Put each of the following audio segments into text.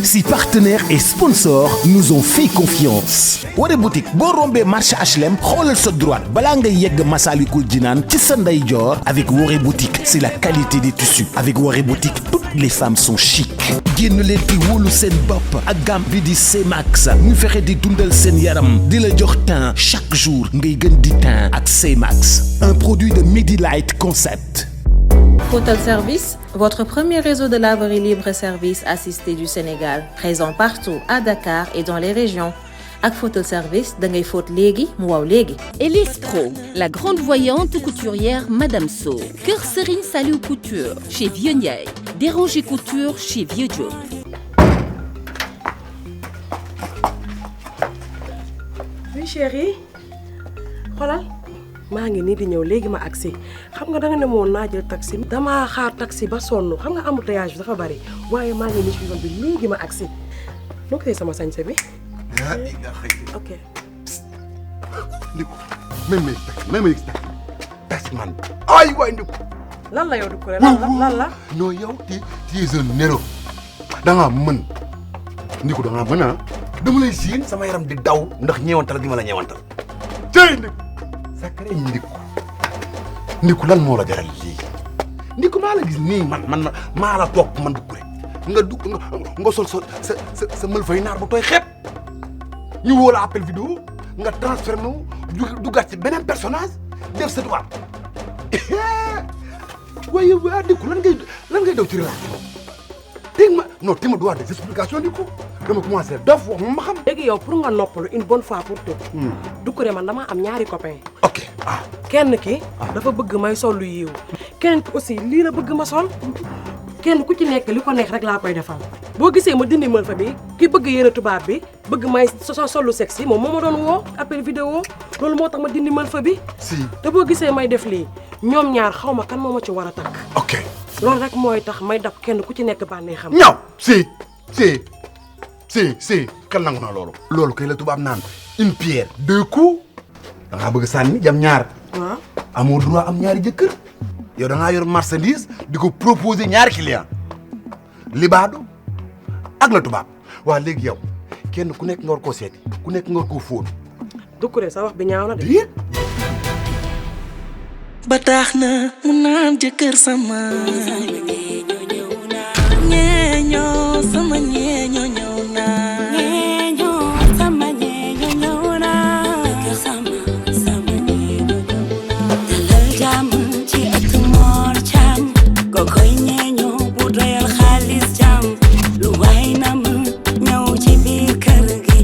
Si partenaires et sponsors nous ont fait confiance. Woré boutique boo rombee marché HLM xoolal sa droite balaa ngay yegg Massalikul Jinaan ci sa ndeyjoor. Avec Woré boutique, c'est la qualité des tissus. Avec Woré boutique, toutes les femmes sont chic. génn leen di wóolu seen bopp ak gamme bi di C-Max ñu fexe di dundal seen yaram di la jox teint chaque jour ngay gën di teint ak C-Max. Un produit de Medilight Concept. Photal Service, votre premier réseau de laverie libre-service assisté du Sénégal, présent partout à Dakar et dans les régions. Ak Photal Service, da ngay fóot léegi mu waaw léegi. Elise Pro, la grande voyante couturière Madame So. Kër Serigne Saliou Couture chez Vieux Ndiaye. Déranger Couture chez Vieux Diop. Oui chérie, xoolal. maa ngi nii di ñëw léegi ma agsi xam nga danga ne moon naa jël taxi damaa xaar taxi ba sonn xam nga embouteillage bi dafa bari waaye maa ngi nii ci yoon bi léegi ma agsi noo ko tey sama sañse bi ok Ndiku même ma taxi man ay waay Ndiku lan la yow du ko lan la non yow tu es un héros da nga mën Ndiku da nga mën a dama lay siin sama yaram di daw ndax ñeewantal gi ma la ñeewantal tey Ndiku sakare Ndiku lan moo la jaral lii Ndiku maa la gis nii man maa la topp man du rek nga sol sa mël fay naar bu tooy xepp ñu woo la appel vidéo nga transféré nu duggaat ci beneen personnage def sa tubaab waaye waa Ndiku lan ngay daw ci relation teg ma doit des explications Ndiku dama commencé dof wax ma xam. léegi yow pour nga noppalu une bonne fois pour tout. du ko man dama am ñaari copain. ok kenn ki. dafa bëgg may sol lu yiw. kenn ki aussi lii la bëgg ma sol. kenn ku ci nekk li ko neex rek laa koy defal. boo gisee ma dindi mël fa bi ki bëgg yére tubaab bi bëgg may sol lu sexy moom moo ma doon woo appel vidéo loolu moo tax ma dindi mël fa bi. si te boo gisee may def lii ñoom ñaar xaw ma kan moo ma ci war a takk. ok loolu rek mooy tax may dab kenn ku ci nekk bànnee xam. ñaaw si kan nangu naa loolu kay la tubaab naan une pierre deux coups da ngaa bëgg sànni jam ñaar waaw amoo droit am ñaari jëkkër yow da ngaa yor marchandise di ko proposer ñaari client libaado ak la tubaab waa léegi yow kenn ku nekk nga war koo seeti ku nekk nga war koo fóon dukkure sa wax bi ñaaw na de déet ba tax na mu naan jëkkër sama ñeeñoo sama ñeeñoo ñëw na ñeeñoo sama ñeeñoo ñëw na jëkkër sama ñeeñoo ñëw na dalal jàmm ci ëtt Mor Caam ko koy ñeeñoo bu doyal xaalis jàmm lu waay na mu ñëw ci biir kër gi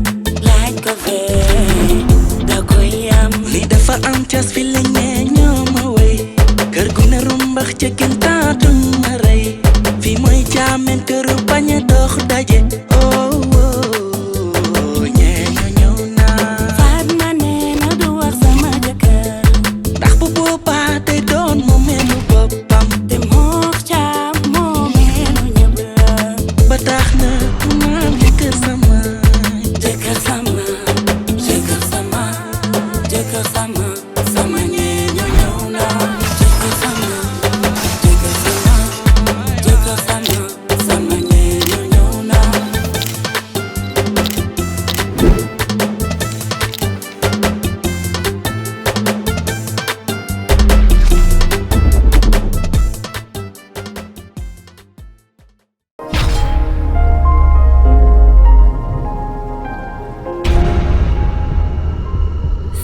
laaj ko fee da koy am li dafa am cas fi la ñeeñoo ma wey kër gu ne rumbax ca kintaatuñ ma rey fi mooy jaamen këru bañ a dox daje oh ñeeño ñëw naa Fatma nee na du wax sama jëkkër ndax bu boobaa day doon moomeelu boppam te Mor Caam moomeelu ñëpp la ba tax na mu naan jëkkër sama jëkkër sama jëkkër sama jëkkër sama sama ñeeño ñëw naa jëkkër sama jëkkër sama jëkkër sama sama ñeeño ñëw naa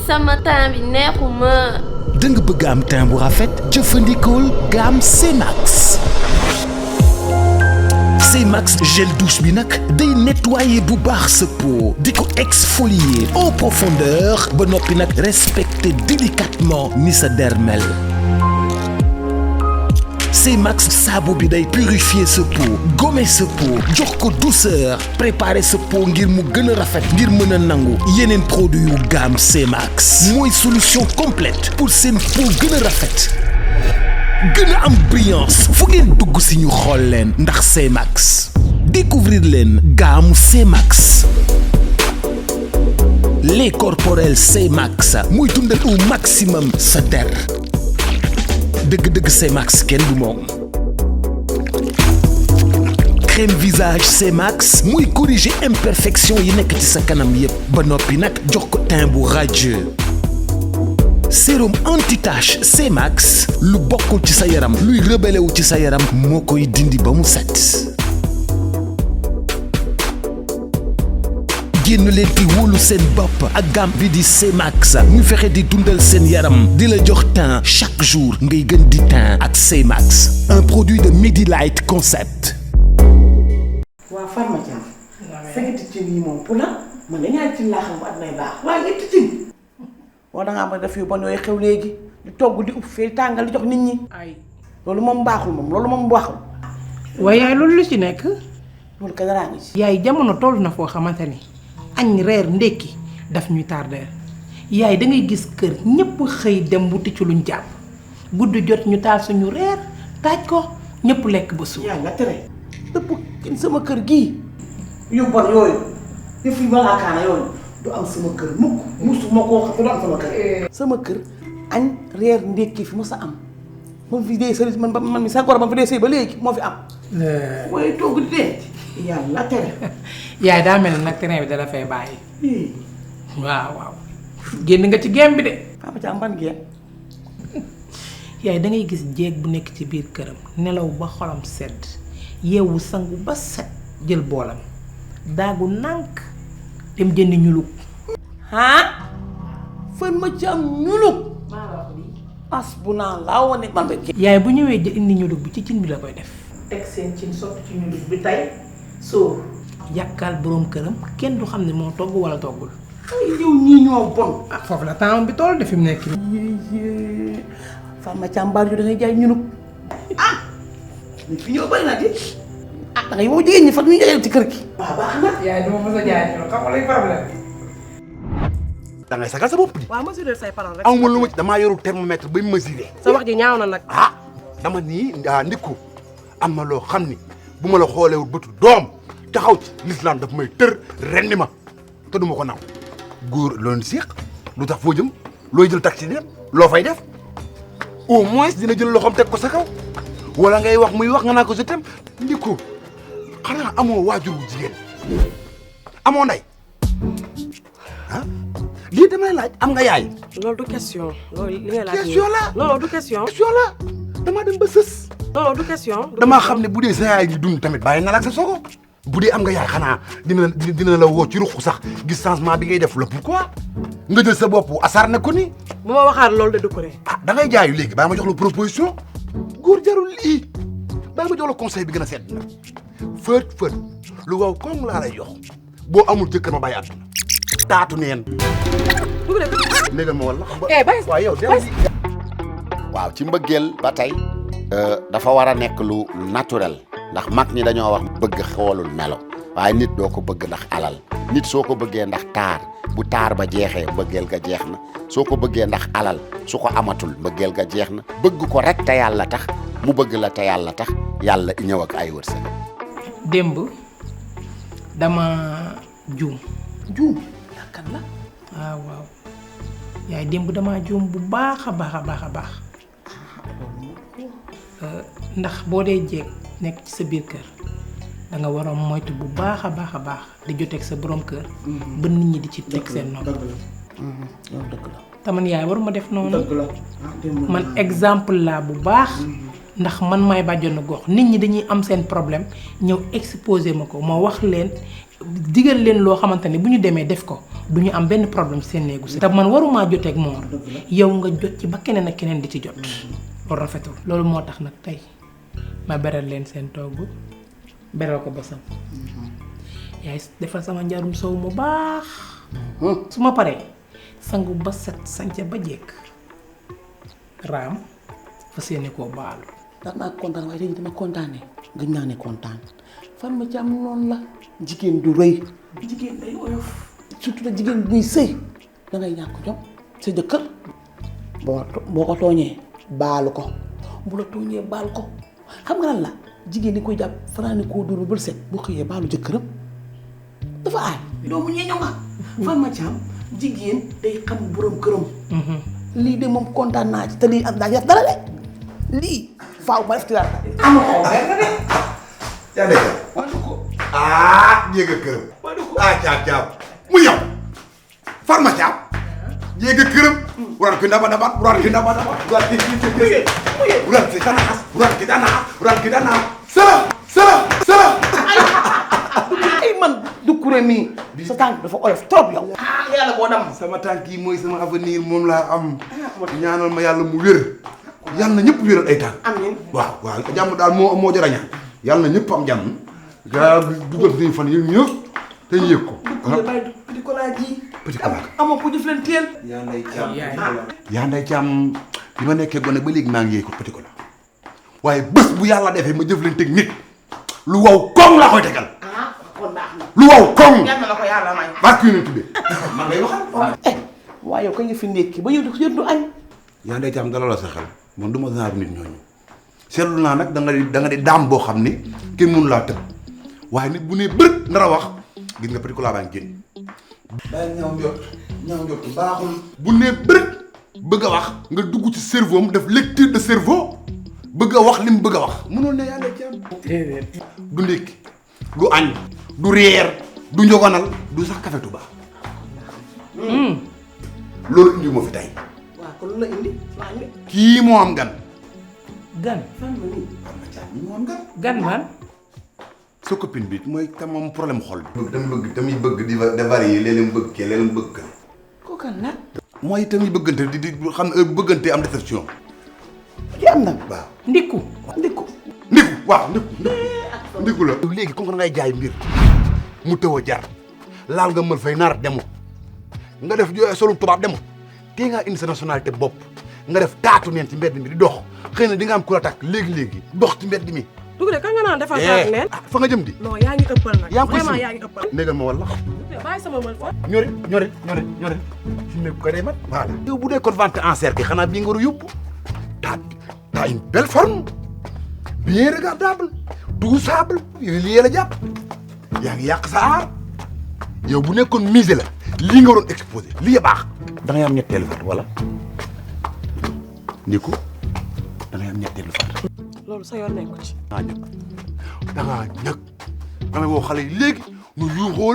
sama temps bi neexuma. da nga bëgg am teint bu rafet jëfandikool gamme C-Max. C-Max gel douche bi nag day nettoyer bu baax sa peau di ko exfolier en profondeur ba noppi nag respecter délicatement ni sa dermel. C-Max saabu bi day purifier sa peau gommer sa peau jox ko douceur préparer sa peau ngir mu gën a rafet ngir mën a nangu yeneen produit yu gamme C-Max mooy solution complète pour seen peau gën a rafet gën a am brillance fu ngeen dugg si ñu xool leen ndax C-Max découvrir leen gamme C-Max lait corporel C-Max muy dundal au maximum sa der dëgg-dëgg C-Max kenn du moom. crème visage C-Max muy corriger imperfection yi nekk ci sa kanam yépp ba noppi nag jox ko teint bu radieux. sérum anti-tache C-Max lu bokkul ci sa yaram luy rebelle wu ci sa yaram moo koy dindi ba mu set. génn leen di wóolu seen bopp ak gamme bi di C-Max ñu fexe di dundal seen yaram di la jox teint chaque jour ngay gën di teint ak C-Max un produit de Medilight Concept. waa Fatma Thiam. sagati cin yi moom pour la man nga ñaari cin laa xam bu at nay baax waaye ñetti cin. waaw da ngaa ma def yu bon yooyu xew léegi di togg di upp fee tàngal di jox nit ñi. ay loolu moom baaxul moom loolu moom baaxul. waaye yaay loolu lu ci nekk. loolu ka daraa ngi ci. yaay jamono toll na foo xamante ni añ reer ndékki daf ñuy tardeel yaay da ngay gis kër ñëpp xëy dem wuti ci luñ jàpp guddi jot ñu taal suñu reer taaj ko ñëpp lekk ba suur. yaa nga tere dëpp kenn sama kër gii yu bon yooyu yëf yi malaakaana yooyu du am sama kër mukk musuma koo xam du am sama kër. sama kër añ reer ndékki fi mu sa am man fi dee sëriñ man mi sa goro man fi dee sëy ba léegi moo fi am. waaye togg di dee yàlla tere. yaay daa mel nag terrain bi dala fay bàyyi. waaw génn nga ci gem bi de. Papa Thiam ban gem. yaay da ngay gis jéeg bu nekk ci biir këram nelaw ba xolam sedd yeewu sangu ba set jël boolam daagu nànk dem jëndi ñulug. ah fan ma ci am ñulug. as bu naa laa wane man de. yaay bu ñëwee indi ñulug bi ci cin bi la koy def. teg seen cin sotti ci ñulug bi tey sóor. yàkkal boroom këram kenn du xam ne moo togg walla toggul. ay yow ñii ñoo bon. ah foofu la temps bi toll de fi mu nekk nii. Fatma Thiam mbaar yu da ngay jaay ñulug. ah fi ñëw bari na di. ah da ngay woo jigéen ñi fan ñu jaayal ci kër gi. waaw baax na. yaay duma mës a jaay ñulug xam nga lay problème. da ngay sagal sa bopp di. waaw mesurer say parole rek. amuma lu ma ci damaa yorul thermomètre bay mesurer. sa wax ji ñaaw na nag. ah dama nii ndikku am na loo xam ni bu ma la xoolewul bëtu doom taxaw ci l'islam daf may tër rendi ma te duma ko naw góor loolu séq lu tax foo jëm looy jël taxi dem loo fay def au moins dina jël loxoom teg ko sa kaw wala ngay wax muy wax nga naa ko je t'aime ndikku xanaa amoo waajur wu jigéen amoo nday ah lii damay laaj am nga yaay. loolu du question. loolu li nga laaj question la loolu du question. question la damaa dem ba sës. loolu du question. damaa xam ne bu dee sa yaay di dund tamit bàyyi na la ak sa sogo bu dee am nga yaay xanaa dina la woo ci ruq sax gis changement bi ngay def la pourquoi nga jël sa bopp asar na ko ni. bu ma waxaat loolu de du ko rek. ah da ngay jaayu léegi bàyyi ma jox la proposition góor jarul lii bàyyi ma jox la conseil bi gën a sedd na fët lu waaw comme laa lay jox boo amul jëkkër ma bàyyi àdduna taatu neen. léegi ma wala. waaw yow waaw ci mbëggeel ba tey dafa war a nekk lu naturel ndax mag ñi dañoo wax bëgg xoolul melo waaye nit doo ko bëgg ndax alal nit soo ko bëggee ndax taar bu taar ba jeexee mbëggeel ga jeex na soo ko bëggee ndax alal su ko amatul mbëggeel ga jeex na bëgg ko rek te yàlla tax mu bëgg la te yàlla tax yàlla ñëw ak ay wërsëg. démb dama juum. yaakaar la. waaw yaay démb dama juum bu baax a baax ndax boo dee jeeg nekk ci sa biir kër da nga war a moytu bu baax a baax di joteeg sa borom kër. ba nit ñi di ci teg seen nopp. dëgg la. taman yaay waruma def noonu. dëgg la. man exemple laa bu baax. ndax man maay bàjjenu gox nit ñi dañuy am seen problème ñëw exposé ma ko ma wax leen digal leen loo xamante ne bu ñu demee def ko du ñu am benn problème seen néegu si. te man warumaa joteeg moom yow nga jot ci ba keneen ak keneen di ci jot. loolu rafetul loolu moo tax nag tey ma beral leen seen togg beral ko bosam yaay defal sama njarum sow mu baax su ma paree sangu ba set sanca ba jekk raam fas yéene koo baalu. ndax naa kontaan waaye dañu dama kontaanee gëj naa ne kontaan Fatma Thiam noonu la jigéen du rëy jigéen day oyof surtout nag jigéen buy sëy da ngay ñàkk jom sa jëkkër boo ko tooñee baalu ko bu la tooñee baal ko xam nga lan la jigéen ñi koy jàpp fanaani koo dóor ba set bu xëyee baalu jëkkëram dafa aay doomu ñeeño nga Fatma Thiam jigéen day xam borom këram lii de moom kontaan naa ci te lii ak daa def dara de lii faaw ma def ci dara. am ko benn de. yaa ngi jéega këram. caab mu yow farma caab jéega këram. wuran ki ndaba ndaba wuran ki ndaba ndaba wuran ki danaxas wuran ki danaxas wuran ki danaxas sala ay man du kuré mi sa tànk dafa oyof trop yow. yàlla boo dam sama tànk yi mooy sama avenir moom laa am. ñaanal ma yàlla mu wér. yàlla na ñëpp wéral ay tànk. amiin waaw jàmm daal moo jar a ñaan. yàlla na ñëpp am jàmm. gaa dugal suñu fan yëpp ñëpp te ñu yëg ko. petit cola ji. petit cola amoo ko jëf leen teel. yaa nday caam bi ma nekkee gone ba léegi maa ngi yëy ko petit cola waaye bés bu yàlla defee ma jëf leen teg nit lu waw koŋ laa koy tegal. kon baax na. lu waw koŋ. yal na la ko yàlla may. barke yu ne tuddee. man ngay waxal. waaye yow kañ nga fi ndékki ba yow du añ. yaa nday caam dala la sa xel man du ma genre nit ñooñu seetlu naa nag da nga di daam boo xam ni kenn mënu laa tëb waaye nit bu ne bërët nar a wax gis nga petit cola baa ngi génn. bàyyi ñaaw njort baaxul. bu ne bërët bëgg a wax nga dugg ci cerveau am def lecture de cerveau bëgg a wax li mu bëgg a wax mënoon ne yaa nday caam. du ndékki du añ du reer du njogonal du sax café Touba. loolu indi moo fi tey. waaw kon lu la indi. kii moo am gan. gan. fan la nii. moo am gan. gan man. sa copine bi mooy tam moom problème xol bi. tamit bëgg di varier léeg-léeg mu bëgg kee léeg-léeg mu bëgg kër. kooka nag. mooy tamit bëggante di xam ne bëggante am déception. ki am na. waaw ndikku. waaw ndiku la. léegi comme que ngay jaay mbir mu tëw a jar laal nga mën fay nar demu nga def solu tubaab demu tee ngaa indi sa nationalité bopp nga def taatu neen ci mbedd mi di dox xëy na di nga am ku la takk léegi dox ci mbedd mi. dugg de kan nga naan defal taatu neen. fa nga jëm di. non yaa ngi ëppal nag. vraiment yaa ngi ëppal. négal ma wala. bàyyi sama mën fa. ñore fi mu ne ko day mat. voilà yow bu dee kon vente en cercle xanaa bii nga war a yóbbu t'as une belle forme bien regardable douçable yooyu lii la jàpp yaa ngi yàq sa aar yow bu nekkoon musée la lii nga waroon exposé lii baax. da ngay am ñetteelu fat wala Niku da ngay am ñetteelu fat. loolu sa yoon nekku ci. da ngaa ñëg damay woo xale yi léegi nu yuuxoo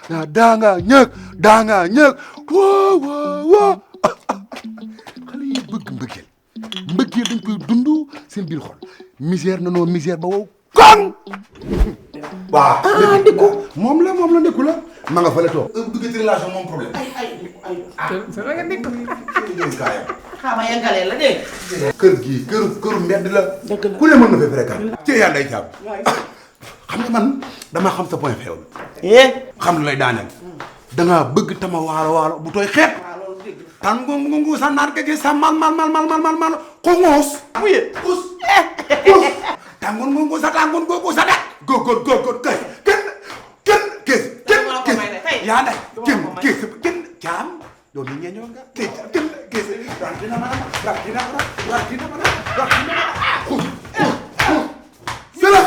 la daa ngaa ñëg waaw xale yi bëgg mbëggeel dañ koy dund seen biir xol misère nanoo misère ba wow kon waaw Ndiku moom la Ndiku la ma nga fële toog dugg ci relation moom problème sa nga Ndiku xaama yeggalee la dégg. kër gii këru mbedd la ku ne mën na fa fréquent ci yaa nday jàpp xam nga man damaa xam sa point faible xam lu lay daaneel dangaa bëgg tama waalo bu tooy xeet tan ngungu sa naar gege sa mal xongoos muye us tangon ngungu sa dak góor kay kenn yaa nday kenn caam yow ni ñeñoo nga kenn rakina mana sala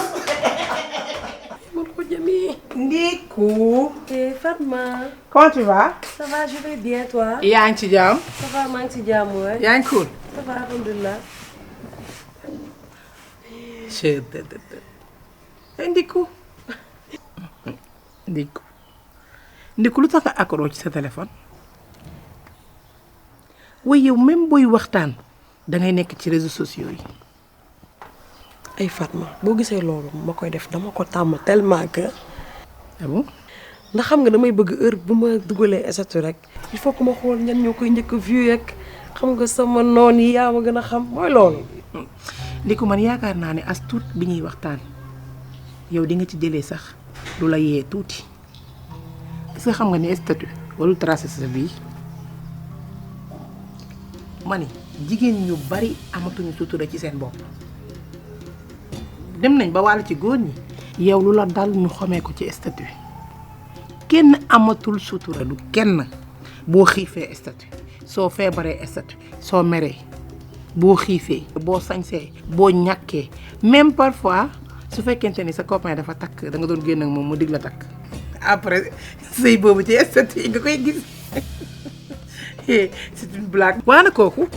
mon ko jami. Ndiku. Fatma. Comment tu vas? Ça va, je vais bien, toi? yaa ngi ci jàmm. Ça va, maa ngi ci jàmm waay. yaa ngi cool. Ça va, alhamdulilah. Ndiku lu tax nga accro ci sa téléphone. waaye yow même booy waxtaan dangay nekk ci réseaux sociaux yi. ay Fatma boo gisee loolu ma koy def dama ko tàmm tellement que. ah bon. ndax xam nga damay bëgg heure bu ma dugalee statut rek il faut que ma xool ñan ñoo koy njëkk a view rek xam nga sama noon yi yaa ma gën a xam mooy loolu. Ndiku man yaakaar naa ne as tuut bi ñuy waxtaan yow di nga ci jëlee sax lu la yee tuuti est-ce que xam nga ne statut warul tracé sa bii. ma ni jigéen ñu bari amatuñu sutura ci seen bopp dem nañ ba wàll ci góor ñi yow lu la dal ñu xamee ko ci statut kenn amatul sutura du kenn boo xiifee statut soo feebaree statut soo meree boo xiifee boo sañsee boo ñàkkee même parfois su fekkente ni sa copain dafa takk da nga doon génn ak moom mu dig la takk après sëy boobu ci statut yi nga koy gis c'est une blague. waana kooku.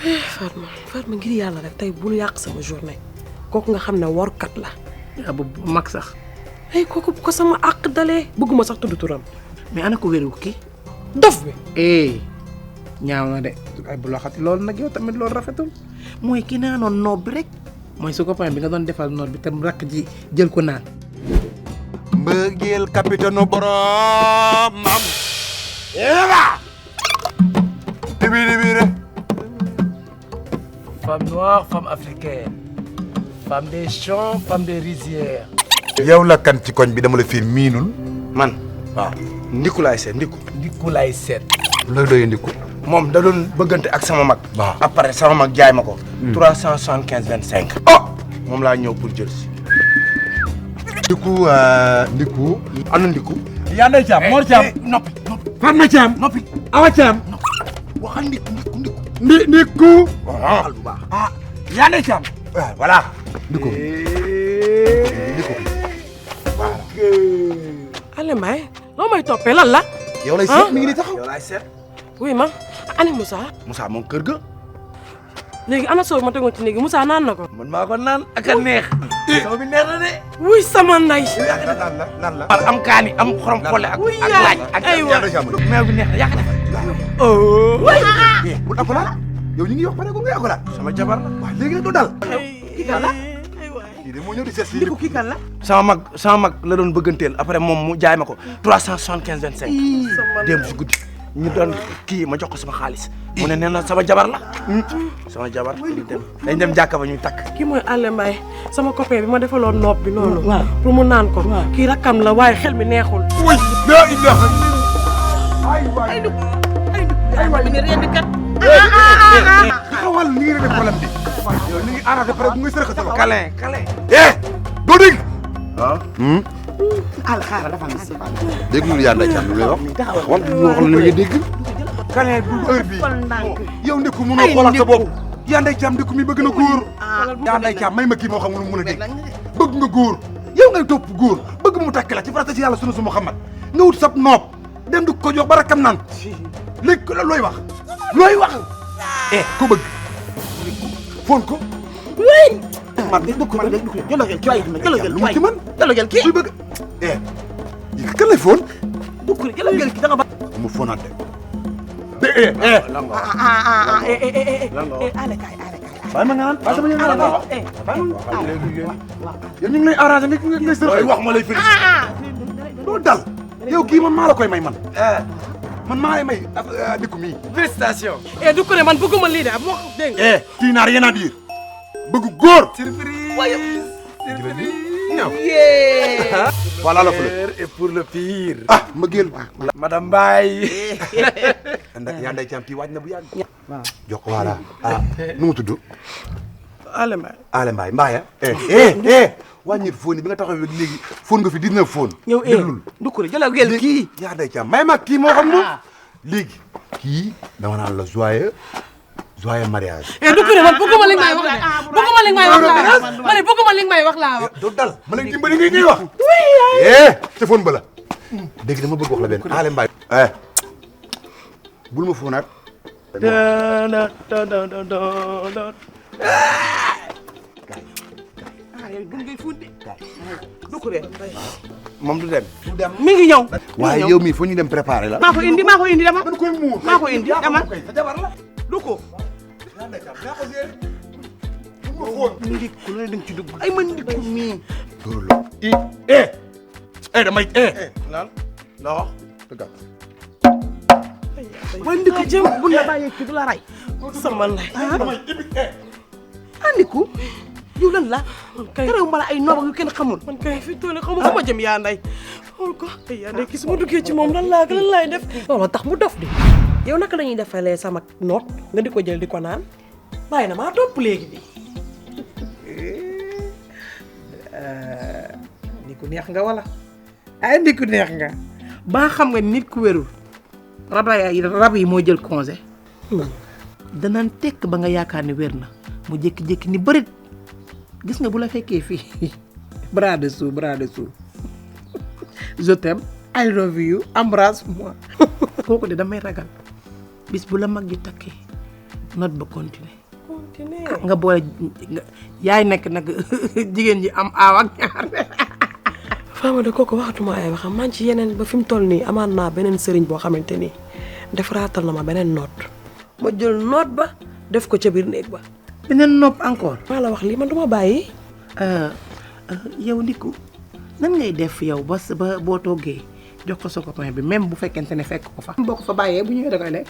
Fatma ngir yàlla rek tey bul yàq sama journée kooku nga xam ne workat la. yaa bu mag sax. ay kooku bu ko sama àq dalee bëgguma sax tudd turam. mais ana ko wéru kii. dof bi. ñaaw na de ay bu loxati loolu nag yow tamit loolu rafetul mooy ki naanoon noob bi rek mooy su copain bi nga doon defal noob bi tam rakk ji jël ko naan. mbëggeel capitaine boromam. dibi rek. Femme noire, femme africaine. Femme des champs, femme des rizières. yow la kan ci koñ bi dama la fi miinul. man waaw ndiku laay seet ndiku laay seet. looy doyee ndiku. moom da doon bëggante ak sama mag. waaw après sama mag jaay ma ko. 375,25. oh moom laa ñëw pour jël si. ndiku ana ndiku. yaa nday Thiam Mor Thiam noppi. Fatma Thiam noppi. Awa Thiam. waxal ndiku. ndiku. waaw bu baax. yaa nday Thiam. voilà. ndiku. Allé Mbaye loo may toppee lan la. yow lay seet mi ngi di taxaw. yow laay seet. wuy ma ani Moussa. Moussa moom kër ga. léegi ana soow ma tegoon ci néegi Moussa naan na ko. man maa ko naan ak a neex. soow bi neex na de. wuy sama nday. lan la. am kaani am xorom pole ak laaj. ak aywa meew bi neex na yaa ko defal. bul akolaat yow ñu ngi wax pare ko ngay akolaat. sama jabar la. waaw léegi nag doo dal. kii kan la. kii de moo ñëw di seet si kii kan la. sama mag la doon bëgganteel après moom mu jaay ma ko 375,25. démb si guddi ñu doon kii ma jox ko sama xaalis. mu ne nee na sama jabar la. sama jabar dañ dem jàkka ba ñuy takk. kii mooy Allé Mbaye sama copain bi ma defaloon noob bi noonu. waaw pour mu naan ko. kii rakkam la waaye xel mi neexul. wuy la ilaha. xawal ni ngi rek problème bi. yow ni ngi arrêté pare bu ngay sërëx sa loxo. câlin. doo dégg. xaaral dafa am si. déggul yaa nday Thiam lu lay wax. wala du wax la li ngay dégg. câlin bu heure bi yow ndekku mënoo xoolaat sa bopp. yaa nday Thiam ndekku mi bëgg na góor. yaa nday Thiam may ma kii moo xam lu mu mën a dégg. bëgg nga góor yow ngay topp góor bëgg mu takk la ci farata ci yàlla sunu su Muhammad nga wut sab noob dem du ko jox ba rakkam naan léegi looy wax. ko bëgg foon ko. man de dugg man de dugg jëlal jël cooy lu mu ci mën jëlal jël kii kuy bëgg. kan lay foon. dugg jëlal jël kii da nga ba. mu foonaat de. ale kaay. bàyyi ma nga naan bàyyi sama ñëw nga naan yéen ñu ngi lay arrangé ngay sërëx wax ma lay firi. doo dal yow kii man maa la koy may man. man maa lay may dikku mii. félicitations. du ko ne man bëgguma lii de moo dégg nga. tu n'as rien à dire. bëgg góor. surprise. ñëw. voilà la fleur. et pour le pire. ah ma génn. madame Mbaye. yaa nday Thiam kii waaj na bu yàgg. waaw jox ko voilà nu mu tudd. Allé Mbaye. Allé Mbaye Mbaye wàññi fóon yi bi nga taxaw léegi fóon nga fi 19 fóon. ñëw dukkure jëlal gel kii. yaa nday Thiam may ma kii moo xam moom. léegi kii dama naan la joyeux mariage. dukkure man bëgguma li may wax de bëgguma li may wax laa wax ma ne bëgguma li may wax laa wax. doo dal ma lay dimbali ngay wax. te fóon ba la. dégg dama bëgg wax la benn Allé Mbaye. bul ma fóonaat. moom du dem. mi ngi ñëw. waaye yow mii foo ñu dem préparé la. maa ko indi dama. dañ koy muur. maa ko indi dama. sa jabar la. du ko. ndikku la dañ ci dugg ay man ndikku mii. loolu la. damay. lan la wax. dëgg man ndikku jëm bu la bàyyee ci du la ray. sama lay. ndikku yow lan la. kerew ma la ay noob yu kenn xamul. man kay fi toll xamu fu ma jëm yaa nday. xool ko ay yaa nday ki su ma duggee ci moom lan laay def. loolu tax mu dof di. yow naka la ñuy defalee sama noot nga di ko jël di ko naan bàyyi na maa topp léegi bi. ndiku neex nga wala ay ndiku neex nga ba xam nga nit ku wérul rab yi moo jël congé danaan tekk ba nga yaakaar ne wér na mu jékki-jékki ni bërit gis nga bu la fekkee fii bras dessous je t'aime I love you embrasse-moi kooku de damay ragal bis bu la mag ji takkee note ba continuer nga boole yaay nekk nag jigéen ji am aaw ak ñaar. Fama de kooku waxatuma ay waxam man ci yeneen ba fi mu toll nii amaan naa beneen sëriñ boo xamante ni defaraatal na ma beneen note ma jël note ba def ko ca biir néeg ba. beneen nopp encore. maa la wax lii man duma bàyyi. yow Ndiku nan ngay def yow ba boo toggee jox ko sa copain bi même bu fekkente ne fekk ko fa. boo ko fa bàyyee bu ñëwee da koy lekk.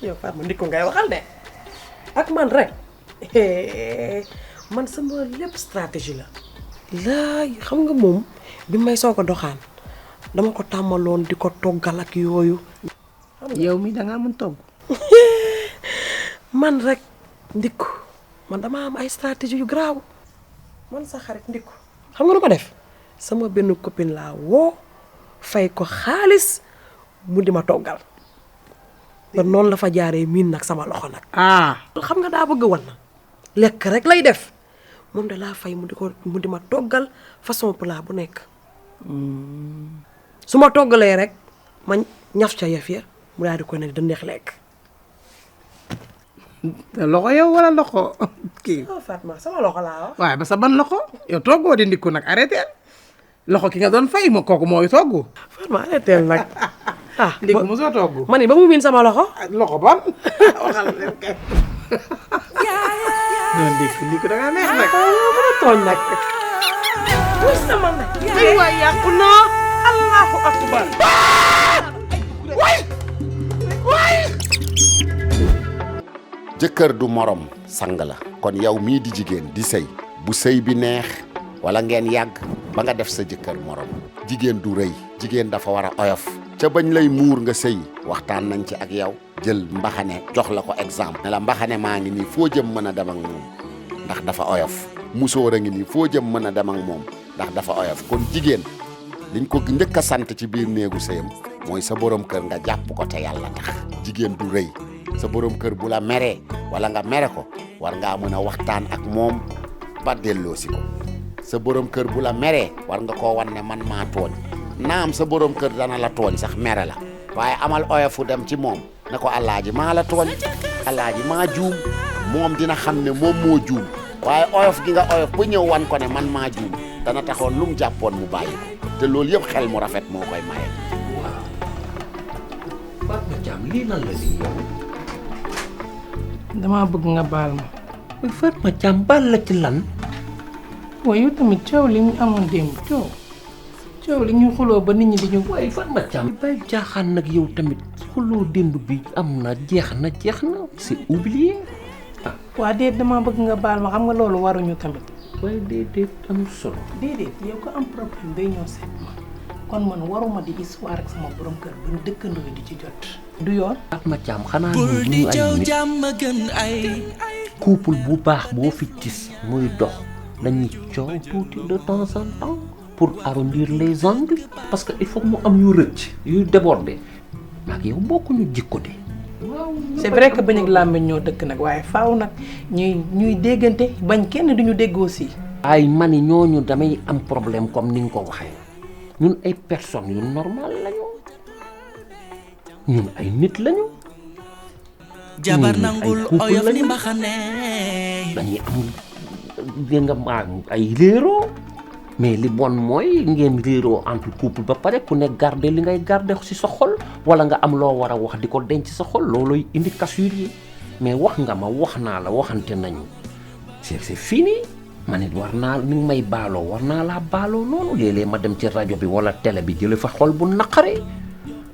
yow Fama Ndiku ngay waxal de ak man rek man sama lépp stratégie la. laay xam nga moom bi may soo ko doxaan dama ko tàmmaloon di ko toggal ak yooyu. yow mi da ngaa mën togg. man rek Ndiku man dama am ay stratégie yu garaaw man sa xarit Ndiku xam nga lu ma def sama benn copine laa woo fay ko xaalis mu di ma toggal ba noonu la fa jaaree miin nag sama loxo nag. xam nga daa bëgg wan na lekk rek lay def moom de laa fay mu di ma toggal façon plat bu nekk su ma toggalee rek ma ñaf ca yëf ya mu daal di ko ne da neex lekk. loxo yow wala loxo kii. Fatma sama loxo laa wax. waaye ba sa ban loxo yow toggoo di Ndiku nag arrêté loxo ki nga doon fay ma kooku mooy togg. Fatma arrêté nag. Ndiku mosoo togg. ma ni ba mu miin sama loxo. loxo ban waxal leen kay. non Ndiku da ngaa neex nag. mën a tooñ nag. wuy sama nag. ay waay yàqu naa. allahu akbar. jëkkër du morom sang la kon yow mii di jigéen di sëy bu sëy bi neex wala ngeen yàgg ba nga def sa jëkkër morom jigéen du rëy jigéen dafa war a oyof ca bañ lay muur nga sëy waxtaan nañ ci ak yow jël mbaxane jox la ko exemple ne la mbaxane maa ngi nii foo jëm mën a dem ak moom ndax dafa oyof musóor a ngi nii foo jëm mën a dem ak moom ndax dafa oyof kon jigéen liñ ko njëkk a sant ci biir néegu sëyam mooy sa borom kër nga jàpp ko te yàlla tax jigéen du rëy sa borom kër bu la meree wala nga mere ko war ngaa mën a waxtaan ak moom ba delloosi ko sa borom kër bu la meree war nga koo wan ne man maa tooñ naam sa borom kër dana la tooñ sax mere la waaye amal oyofu dem ci moom ne ko alaaji maa la tooñ alaaji maa juum moom dina xam ne moom moo juum waaye oyof gi nga oyof ba ñëw wan ko ne man maa juum dana taxoon lu mu jàppoon mu bàyyi ko te loolu yëpp xel mu rafet moo koy maye. waaw Fatma Thiam lii nan la lii yow. damaa bëgg nga baal ma. mais Fatma Thiam baal la ci lan. waaye yow tamit coow li ñu amoon démb coow li ñu xuloo ba nit ñi di ñu. waaye Fatma Thiam bay jaaxaan nag yow tamit xuloo démb bi am na jeex na c'est oublié. waa déet damaa bëgg nga baal ma xam nga loolu waruñu tamit. waaye déedéet amul solo. déedéet yow ko am problème day ñëw seet ma kon man waruma di histoire ak sama borom kër ba dëkkandoo di ci jot. du yoon. Fatma Thiam xanaa ñun ñu ay nit couple bu baax boo fi gis muy dox dañuy coow tuuti de temps en temps pour arrondir les angles parce que il faut mu am yu rëcc yu déborder nag yow bokkuñu jikko de. c'est vrai que bañ ak làmmiñ ñoo dëkk nag waaye faaw nag ñuy déggante bañ kenn duñu dégg aussi. ay mani ñooñu damay am problème comme ni nga ko waxee ñun ay personnes yu normal lañu ñun ay nit lañu. jabar nangul oyof ni mbaxane dañuy am dégg nga ay réeroo mais li bon mooy ngeen réeroo entre couple ba pare ku ne garder li ngay garder ci sa xol wala nga am loo war a wax di ko denc sa xol looloy indi cassure yi mais wax nga ma wax naa la waxante nañu c'est fini ma nit war naa ni may baaloo war naa laa baaloo noonu léeg-léeg ma dem ci rajo bi wala télé bi jële fa xol bu naqare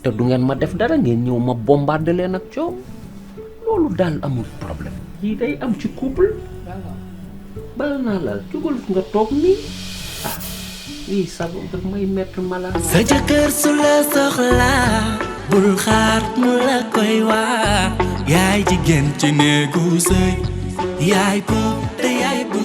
te du ngeen ma def dara ngeen ñëw ma bombarder leen ak coow loolu daal amul problème yii day am ci couple bal naa la jógal nga toog nii ah lii sax daf may mettre malade. sa jëkkër su la soxlaa bul xaar mu la koy wax yaay jigéen ci néegu sëy yaay ko te yaay bu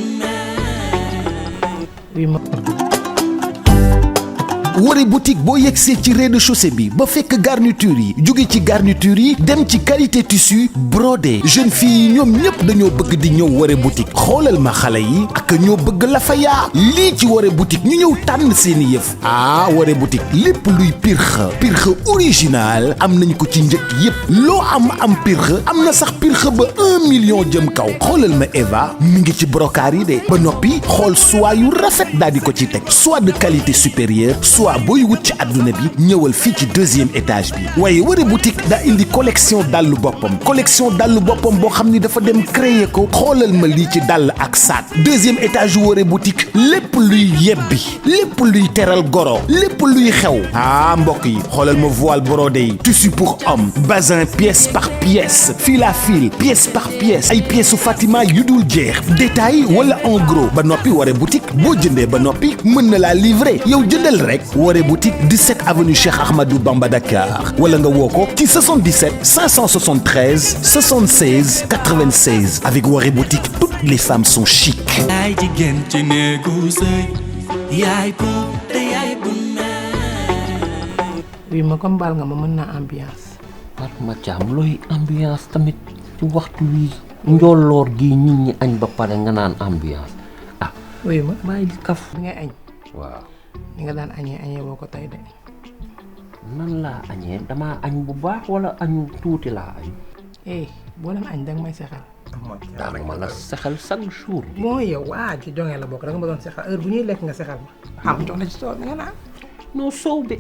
Woré boutique boo yegsee ci rez-de-chaussée bi ba fekk garniture yi jóge ci garniture yi dem ci qualité tissu brodé jeune fille yi ñoom ñëpp dañoo bëgg di ñëw Woré boutique xoolal ma xale yi ak ñoo bëgg la fa yaa lii ci Woré boutique ñu ñëw tànn seeni yëf Woré boutique lépp luy pirxe original am nañ ko ci njëkk yépp loo am pirxe am na sax pirxe ba 1 million jëm kaw xoolal ma Eva mi ngi ci brocart yi de ba noppi xool soie yu rafet daal di ko ci teg soit de qualité supérieure soit booy wut ci àdduna bi ñëwal fii ci 2e étage bi waaye Woré boutique daa indi collection dàllu boppam boo xam ni dafa dem créer ko xoolal ma lii ci dàll ak saat 2e étage Woré boutique lépp luy yebbi lépp luy teral goro lépp luy xew mbokk yi xoolal ma voile brodé yi tissu pour homme bazin pièce par pièce fil à fil pièce par pièce ay pièces su Fatima yu dul jeex détail wala en gros ba noppi Woré boutique boo jëndee ba noppi mën na laa livrer yow jëndal rek Woré boutique 17 avenue Cheikh Ahmadou Bamba Dakar wala nga woo ko ci 77 573 76 96 avec Woré boutique toutes les femmes sont chic. oui ma comme baal nga ma mën naa ambiance. Fatma Thiam looy ambiance tamit ci waxtu wi njolloor gi nit ñi añ ba pare nga naan ambiance oui ma bàyyi kaf bi ngay añ. waaw ni nga daan añee boo ko tey de. nan laa añee damaa añ bu baax wala añu tuuti laa añ. boo leen añ danga may sexal. daan ma la sexal chaque jour. moo yow ci jonge la bokk danga ma doon sexal heure bu ñuy lekk nga sexal ma. jox la ci soow nga naan. non soow bi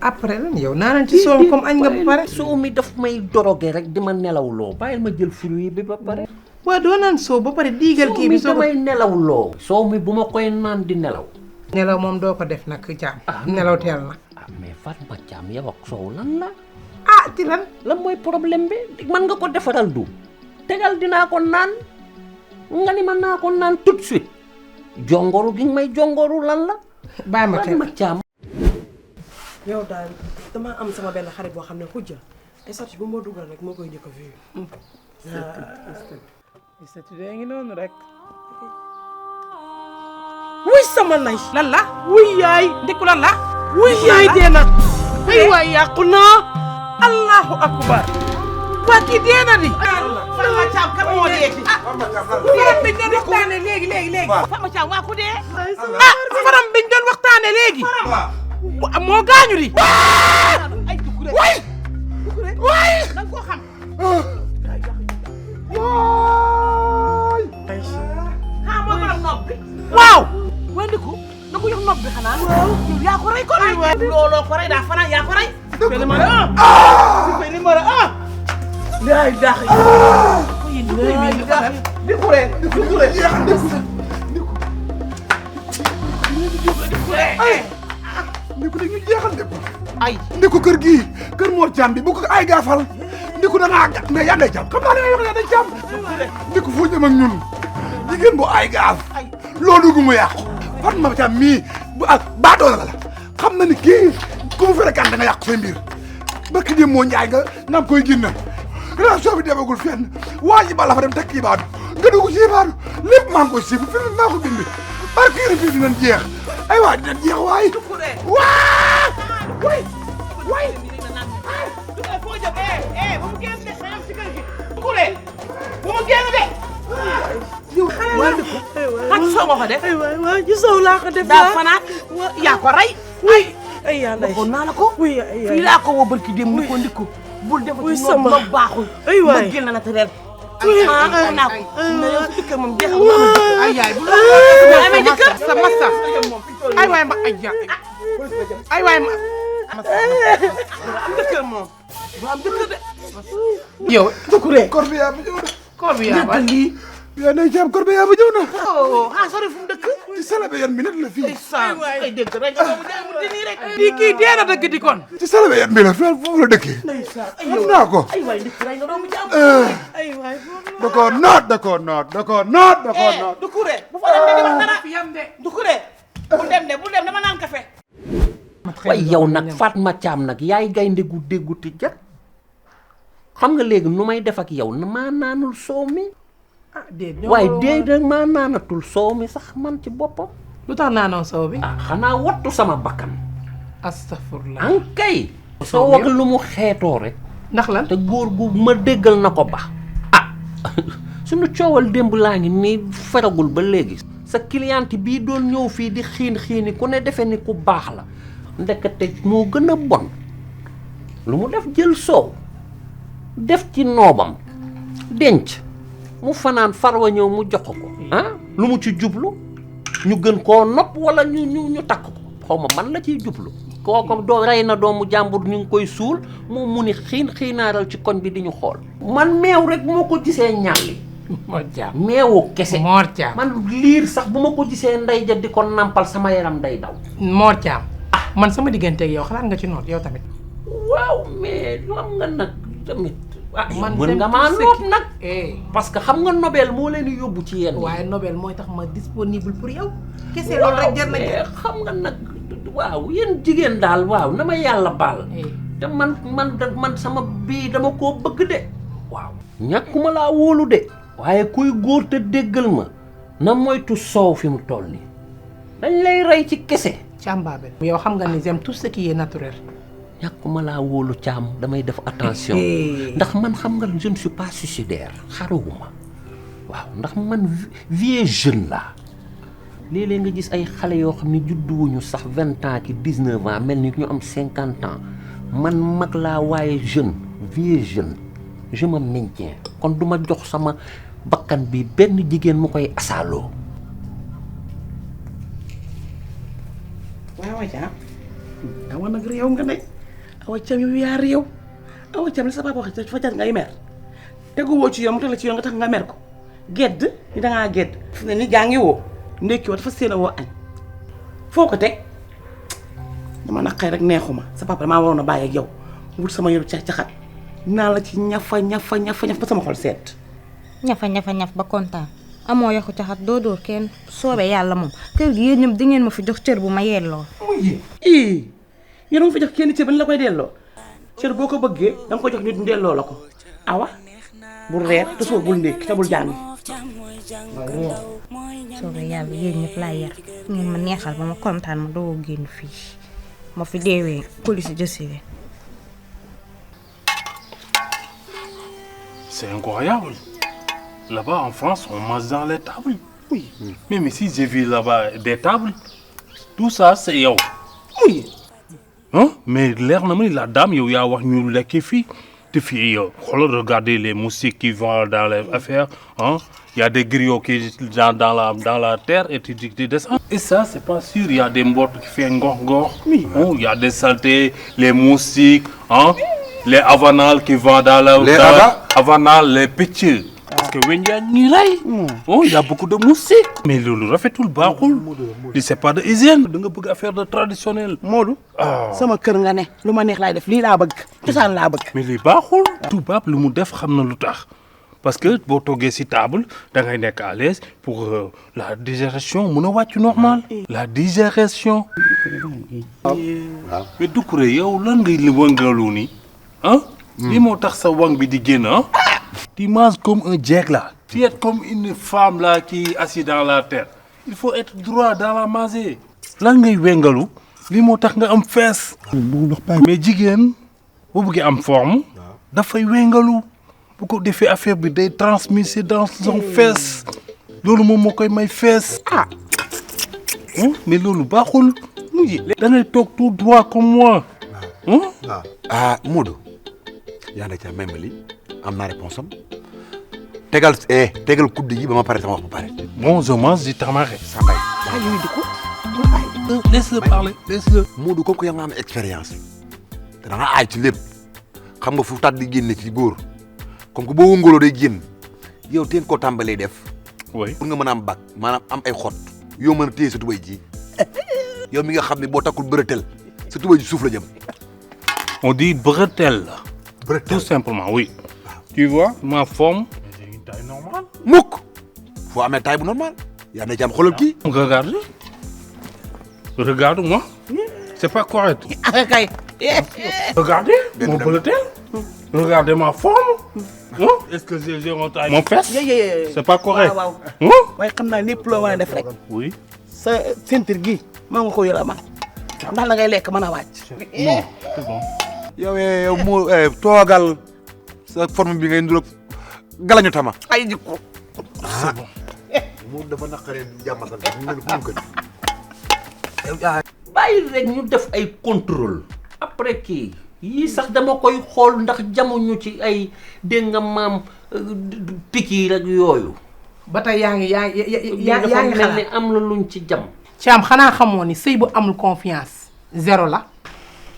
après lan yow naanañ ci soow comme añ nga ba pare. soow mi daf may doroge rek di ma nelawloo bàyyil ma jël fruit bi ba pare. waaw doo naan soow ba pare diigal kii bi soow mi damay nelawloo. soow mi bu ma koy naan di nelaw. nelaw moom doo ko def nag Thiam. nelaw teel na. mais Fatma Thiam yow ak soow lan la. ci lan mooy problème bi man nga ko defaral du tegal dinaa ko naan nga ni man naa ko naan tout de suite jongoru gi may jongoru lan la. bàyyi ma Fatma Thiam. yow daal dama am sama benn xarit boo xam ne xujja statut bu ma dugal rek moo koy njëkk a vu. statut de ngi noonu rek. wuy sama nay. lan la. wuy yaay. ndikku lan la. wuy yaay dee na. ay waay yàqu naa. allahu akbar. waa kii dee na di. Fatma Thiam kan moo dee ci. faram biñ doon waxtaane léegi. Fatma Thiam waa ku dee. faram biñ doon waxtaane léegi. moo gaañu di. waay. waay. da nga koo xam. moo borom nopp bi. waaw. waa Ndiku da ko yor nopp bi xanaa. yow yaa ko rey ko. looloo ko rey daa fanaan yaa ko rey. super numéro 1. laa ilaaha illallaah. Ndiku rek. Ndiku dañu jeexal de Ndiku kër gii kër Mor Thiam bi bu ko ay gaafal Ndiku da ngaa gàtt mais yaa nday Thiam xam naa li ngay wax yaa nday Thiam Ndiku fu jëm ak ñun jigéen bu ay gaaf loolu gu mu yàqu Fatma Thiam mii bu baadoo la xam na ni kii ku mu fréquenté nga yàqu say mbir bëkk dem moo njaay nga am koy ginna relation bi demagul fenn waa ji bala fa dem teg kii baadu nga dugg ci baadu lépp maa ngi koy siifu fi maa ko bind barke yéen fii dinañ jeex ay waa dinañ jeex waay waay foo jëm bu mu génn de xanaa ci kër gi Ndikure bu mu génn de yow xale la ak soo ma ko def waaw ci soow laa ko def daa fanaat yaa ko rey ay yàlla waxoon naa la ko fii laa ko woo barki dem ni ko Ndiku bul def ci noonu ma baaxul ma génn na te ren naa ko mais yow si dëkk moom jeexal ma ay yaay bu amee jëkkër sa massa ay waay ma ay waay ma am jëkkër moom du am jëkkër de yow Ndikure kor bi yaa ba ñëw na kor bi yaa ba lii yaa nday Thiam kor bi yaa ba ñëw na sori fu mu dëkk ci Salabé yan minute la fii ay dégg rek mu dini rek kii dee na dëgg di kon ci Salabé yan bi la foofu la dëkkee xam naa ko ay waay Ndiku rey nga doomu jàmm ay waay da koo noot Ndikure bu fa dem di wax dara Ndikure bu dem dama naan café waaye yow nag Fatma Thiam nag yaay gaynde gu déggu ti jat xam nga léegi nu may def ak yow na maa naanul soow mi waaye déedéet maa naanatul soow mi sax man ci boppam lu tax naanoo soow bi xanaa wattu sama bakkan astafurlah. ankay soo wax lu mu xeetoo rek ndax lan te góor gu ma déggal na ko ba suñu coowal démb laa ngi nii feragul ba léegi sa cliente bii doon ñëw fii di xiini ku ne defe ni ku baax la ndekete moo gën a bon lu mu def jël soow def ci noobam denc mu fanaan farwa ñëw mu jox ko lu mu ci jublu ñu gën koo nopp wala ñu takk ko xaw ma man la ciy jublu kooku doo rey na doomu jàmbur ñu ngi koy suul moom mu ni xiinaaral ci koñ bi di ñu xool man meew rek bu ma ko gisee ñàlli Mor Thiam meewu kese Mor Thiam man liir sax bu ma ko gisee ndey ja di ko nampal sama yaram day daw Mor Thiam man sama diggante ak yow xalaat nga ci noot yow tamit waaw mais am nga nag tamit man mën nga maa noot nag parce que xam nga Nobel moo leen di yóbbu ci yenn waaye Nobel mooy tax ma disponible pour yow kese loolu rek jar na xam nga nag waaw yéen jigéen daal waaw na ma yàlla baal te man sama bii dama koo bëgg de waaw ñàkkuma laa wóolu de waaye kuy góor te déggal ma na moytu soow fi mu toll nii dañ lay rey ci kese Thiam Babel yow xam nga ni j'aime tout ce qui est naturel ñàkkuma laa wóolu Thiam damay def attention ndax man xam nga je ne suis pas suicidaire xaruwuma waaw ndax man vieux jeune laa léeg-léeg nga gis ay xale yoo xam ne judduwuñu sax 20 ans ki 19 ans mel ni ñu am 50 ans man mag laa waaye jeune vieux jeune je me maintiens kon du ma jox sama bakkan bi benn jigéen mu koy asaaloo. waaw Thiam awa nag réew nga ne awa Thiam yow yaa réew awa Thiam li sa papa wax fa jar ngay mer tegu woo ci yow mu teg la ci yow nga tax nga mer ko gedd ni dangaa gedd fu ne ni jàngi woo ndekki woo dafa seen a woo añ foo ko teg dama naqay rek neexuma sa papa damaa waroon a bàyyi ak yow wut sama yoru caxat naa la ci ñafa ba sama xol seet ñaf ba kontaan amoo yaxu caxat doo dóor kenn soobee yàlla moom kër gi yéen ñëpp di ngeen ma fi jox cër bu ma yelloo yéen ma fi jox kenn cër ba ni la koy delloo cër boo ko bëggee danga ko jox nit delloo la ko awa bul reer te soo bul ndékki te bul jàngi soobee yàlla yéen ñëpp laa yar ngeen ma neexal ba ma kontaan ma doo génn fii ma fi deewee police jësile. C'est incroyable. Là-bas en France, on mange dans les tables. Oui. Même ici, j'ai vu là-bas des tables. Tout ça, c'est yo. Oui. Hein? Mais l'air, la dame, yo, ya wax ñu lekk fii. Te fii, regardez les moustiques qui vont dans les affaires. Hein? Il y a des griots qui dans la terre et tu descends. Et ça, c'est pas sûr. Il y a des morts qui font ngor. Oui. Hein? Il y a des saletés, les moustiques, hein? Les avanales qui vont dans la... Les avanales, les petits. Parce que when il y a beaucoup de moustiques. Mais le rafetul baaxul. C'est pas de hygiène. Da nga bëgg affaire de traditionnel. Modou. sama kër nga ne lu ma neex laay def lii laa bëgg. cosaan laa bëgg. Mais lii baaxul. tubaab lu mu def xam na lu tax. Parce que boo toggee ci table da ngay nekk à l'aise pour la digestion mun a wàcc normal. La digestion. waaw. Mais Doucouré yow lan ngay li wëngalu nii ah. lii moo tax sa wang bi di génn ah. Tu manges comme un jeeg là. Tu es comme une femme là qui est assise dans la terre. Il faut être droit dans la manger. lan ngay wengalu lii moo tax nga am fees. mais jigéen boo bëggee am forme. dafay wengalu. bu ko defee affaire bi day transmettre dans son fees. loolu moom moo koy may fees. mais loolu baaxul. da ngay toog tout droit comme moi. Modou. yaa ngi ca même li am naa réponse am. tegal kuddu yi ba ma pare sama wax ba pare. Bon, je mange du tamarin. Sambay. Laisse-le parler, laisse-le. Modou comme que yaa nga am expérience te da nga aay ci lépp xam nga fu tat di génne ci góor comme que boo wëngaloo day génn yow teen koo tàmbalee def. oui pour nga mën a am bac maanaam am ay xot yow mën a téye sa tubay ji yow mi nga xam ne boo takkul bërëtel sa tubay ji suuf la jëm. On dit bretelle. Tout simplement, oui. Tu vois ma forme. J'ai une taille normale. Mukk faut amee taille bu normale. yaa ne jàmm xoolal kii. Regarde. Regarde-moi. C'est pas correct. Regardez mon bretelle. Regardez ma forme. Est-ce que j'ai une taille? Mon fesse. C'est pas correct. waaye xam naa lépp loo mën a def rek. Oui. sa ceinture gi maa nga ko yore ma. ndax la ngay lekk mën a wàcc. non c'est bon. yow mu toogal sa forme bi ngay nduróog galañu tama. ay jikko. c'est bon. mu dafa naqaree jàmmatal ñu ne ko mu bàyyi rek ñu def ay contrôle après kii yii sax dama koy xool ndax jamono ci ay dégg nga maam pikiir ak yooyu. ba tey yaa ngi mel ni am la luñ ci jam. Thiam xanaa xamoo ni sëy bu amul confiance zéro la.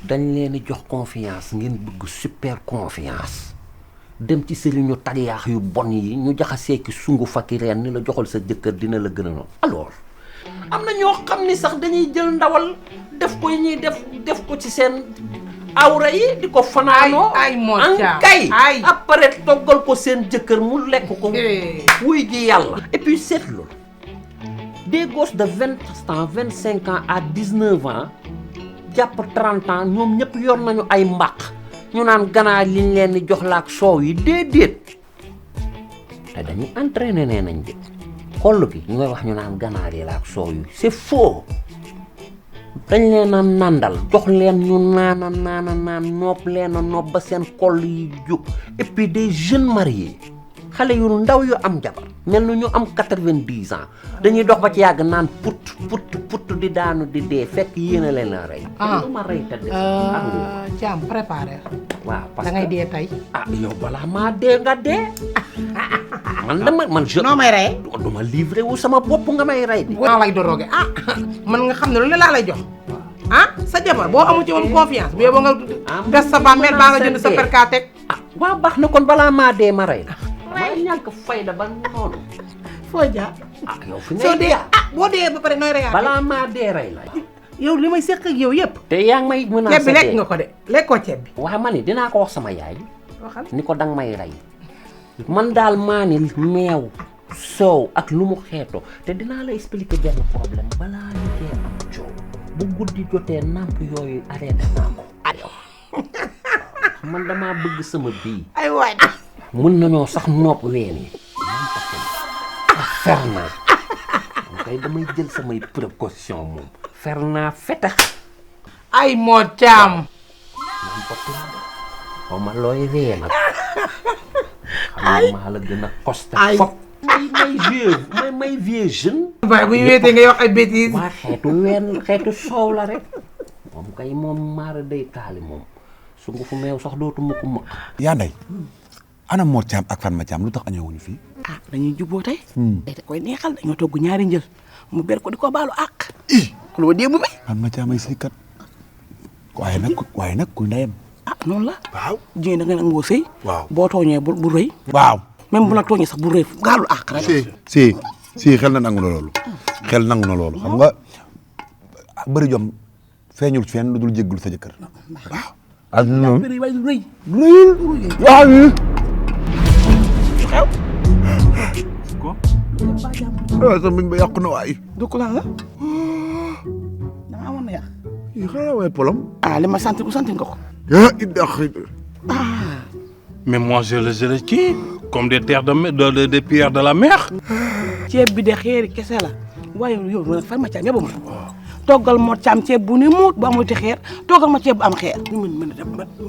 dañ leen di jox confiance ngeen bëgg super confiance dem ci sëriñu tariyaax yu bon yi ñu jaxasee ki sungu fakki reen ni la joxal sa jëkkër dina la gën a noonu. alors am na ñoo xam ni sax dañuy jël ndawal def ko ñuy def ko ci seen awra yi di ko fanaanoo ay moo Thiam kay après toggal ko seen jëkkër mu lekk ko wuy ji yàlla. et puis seet loolu des gosses de 20 ans 25 ans à 19 ans jàpp 30 ans ñoom ñëpp yor nañu ay mbaq ñu naan ganaar liñ leen di jox la ak soow yi déedéet te dañuy entraîné nee nañ de xoll gi ñu ngay wax ñu naan ganaar yi la ak soow yi c'est faux dañ leen a nandal jox leen ñu naan nopp leen a nopp ba seen koll yi jóg et puis des jeunes mariés xale yu ndaw yu am jabar mel na ñu am 90 ans dañuy dox ba ci yàgg naan put di daanu di dee fekk yéen a leen a rey. lu ma rey te Thiam préparé. waaw parce que da ngay dee tey. yow balaa maa dee nga dee. man je. noo may rey. du ma livré wu sama bopp nga may rey. maa lay doroge man nga xam ne lu ne laa lay jox. sa jabar boo amu ci woon confiance bu yóbboo nga gas sa bàmmeel baa nga jënd sa perkaateg. waaw baax na kon balaa maa dee ma rey la. maa ñàkk fayda ba noonu. foo jaar. yow fi soo dee boo dee ba pare nooy reyaat. balaa maa dee rey la. yow li may seq ak yow yëpp. te yaa ngi may mën a. ceeb bi lekk nga ko de lekkoo ceeb bi. waaw ma ni dinaa ko wax sama yaay. waxal ni ko danga may rey. man daal maa ni meew soow ak lu mu xeeto te dinaa la expliquer benn problème balaa ñu cee am coow bu guddi jotee namp yooyu arrêté naa ko. man damaa bëgg sama bii. ay waay. mën nañoo sax nopp ween yi. fer naa kay damay jël samay précaution moom. fer naa fetax. ay moo Thiam. xaw ma looy ree nag. xam nga maa la gën a costé fop. may vieux jeune. waaye bu ñu weetee ngay wax ay bêtises. waa xeetu soow la rek. moom kay moom maara day taali moom. su nga fu meew sax dootu ma ko mëq. yaa ndey ana Mor Thiam ak Fatma Thiam lu tax añëwuñu fii. dañuy jubboo tey. day da koy neexal dañoo togg ñaari njël mu ber ko di ko baalu àq. loolu démb bi. Fatma Thiam ay sëykat waaye nag kuy ndeyam. noonu la. waaw jigéen da nga nangoo sëy. waaw boo tooñee bu rëy. waaw même bu la tooñee sax bu rëy gaalu àq rek. si xel na nangu na loolu. xel nangu na loolu xam nga bëri jom feeñul fenn lu dul jéggul sa jëkkër. waaw. ak ñoom rëy. waaw. xew. quoi. waaw sa mbiñ ba yàqu na waay. du ko lan la. da nga amoon na yàq. xanaa waaye polom. li ma sant nga ko. Mais moi je le kii comme des pierres de la mer. ceeb bi de xeeri kese la waaye yow nag Fatma Thiam yóbbu ma toggal Mor Thiam ceeb bu ni muut bu amul te xeer toggal ma ceeb bu am xeer.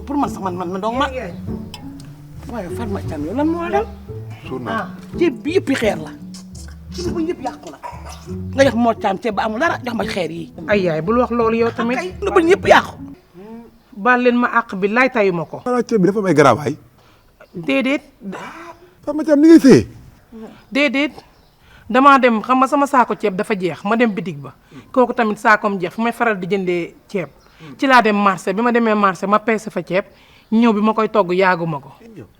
pour man sax man dong ma waaye Fatma Thiam yow lan moo la dal. ceeb bi yëpp xeer la ceeb bu yëpp yàqu la nga jox Mor Thiam ceeb ba amul dara jox ma xeer yi. ay yaay bul wax loolu yow tamit. lu ba ñëpp yàqu. baal leen ma àq bi laay tayu ma ko. ceeb bi dafa may garaawaay. déedéet. Fatma Thiam ni ngay sëyee. déedéet damaa dem xam nga sama saako ceeb dafa jeex ma dem bitig ba kooku tamit saakoom jeex fu may faral di jëndee ceeb ci laa dem marché bi ma demee marché ma peese fa ceeb ñëw bi ma koy togg yaaguma ko.